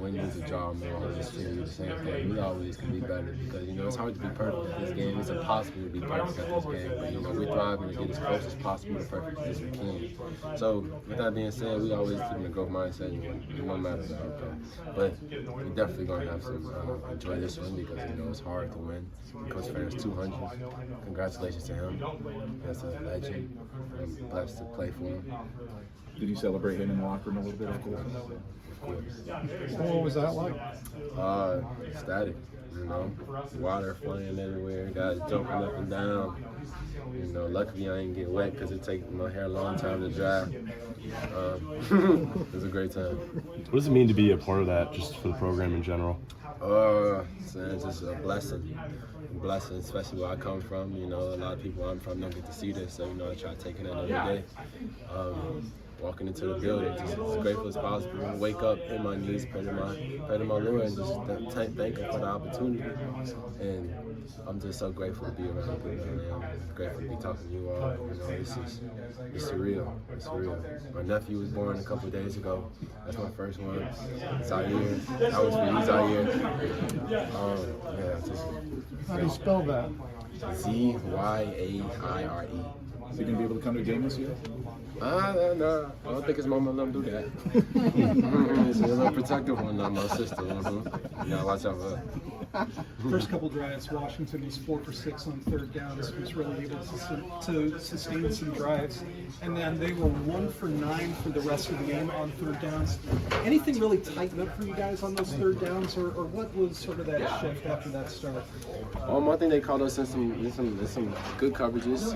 win, lose, or draw, I'm gonna always tell you the same thing. We always can be better because, you know, it's hard to be perfect at this game. It's impossible to be perfect at this game. But, you know, we're thriving to get as close as possible to perfect as we can. So, with that being said, we always keep in a growth mindset, no matter the outcome. But we're definitely going to have some enjoy this one because, you know, it's hard to win. Coach Ferris 200. Congratulations to him. That's a legend. I'm blessed to play for him. Did you celebrate him in the locker room a little bit? Of course. What was that like? Static, you know, water flying everywhere, guys jumping up and down. You know, luckily I ain't get wet because it takes my hair a long time to dry. It was a great time. What does it mean to be a part of that, just for the program in general? It's just a blessing. Especially where I come from. You know, a lot of people I'm from don't get to see this, so, you know, I try to take it in every day. Walking into the building, just as grateful as possible. Wake up, hit my knees, pray to my Lord, and just thank Him for the opportunity. And I'm just so grateful to be around people. I'm grateful to be talking to you all. You know, it's surreal. It's surreal. My nephew was born a couple of days ago. That's my first one. Zaire. That was for you, Zaire. How do you spell that? Zyaire. Is he going to be able to come to a game this year? No, I don't think his mom will let him do that. He's a little protective one, my sister. You gotta watch out for her. First couple drives, Washington was 4 for 6 on third downs, was really able to sustain some drives. And then they were 1 for 9 for the rest of the game on third downs. Anything really tighten up for you guys on those third downs, or what was sort of that shift after that start? I think they caught us in some good coverages,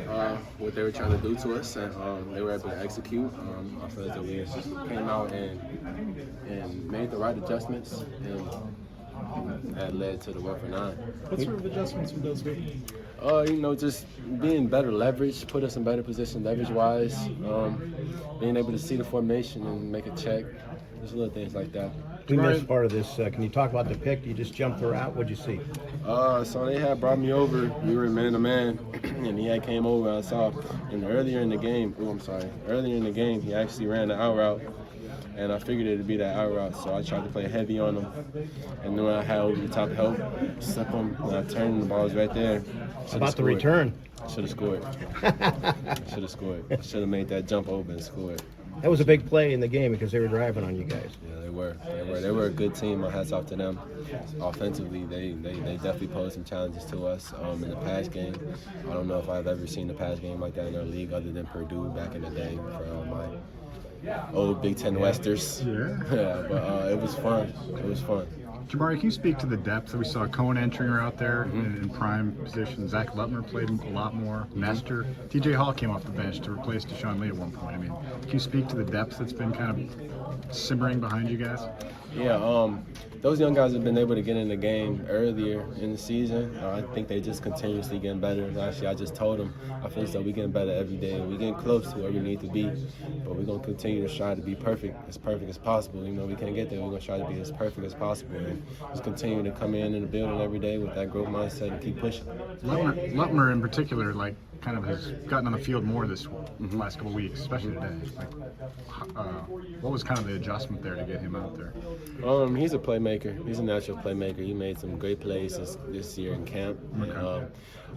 what they were trying to do to us, and they were able to execute. I feel like we just came out and made the right adjustments, and that led to the 1 for 9. What sort of adjustments would those be? You know, just being better leverage, put us in better position leverage-wise, being able to see the formation and make a check, just little things like that. We missed part of this. Can you talk about the pick? You just jumped her out. What'd you see? So they had brought me over. We were man-to-man, and he had came over. I saw, and earlier in the game, he actually ran the out route, and I figured it'd be that out route, so I tried to play heavy on him. And then when I had over the top help, step him, and I turned, and the ball was right there. About the return. Should have scored. Should have made that jump over and scored. That was a big play in the game because they were driving on you guys. Yeah, they were a good team. My hats off to them. Offensively, they definitely posed some challenges to us in the pass game. I don't know if I've ever seen a pass game like that in our league other than Purdue back in the day for my old Big Ten Westers. Yeah, but it was fun. Jermari, can you speak to the depth that we saw? Cohen entering her out there in prime position. Zach Lutmer played a lot more. Nestor. TJ Hall came off the bench to replace Deshaun Lee at one point. I mean, can you speak to the depth that's been kind of simmering behind you guys? Yeah, those young guys have been able to get in the game earlier in the season. I think they just continuously getting better. Actually, I just told them, I feel as though we're getting better every day. We're getting close to where we need to be, but we're going to continue to try to be perfect as possible. You know, we can't get there. We're going to try to be as perfect as possible and just continue to come in the building every day with that growth mindset and keep pushing. Lutmer in particular, like, kind of has gotten on the field more this last couple of weeks, especially today. Like, what was kind of the adjustment there to get him out there? He's a playmaker. He's a natural playmaker. He made some great plays this year in camp. And,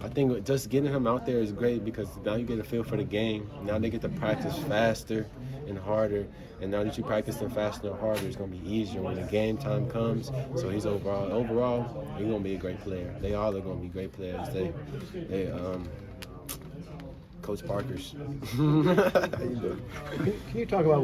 I think just getting him out there is great because now you get a feel for the game. Now they get to practice faster and harder. And now that you practice them faster and harder, it's going to be easier when the game time comes. So he's overall, he's going to be a great player. They all are going to be great players. Coach Parker's. Can you talk about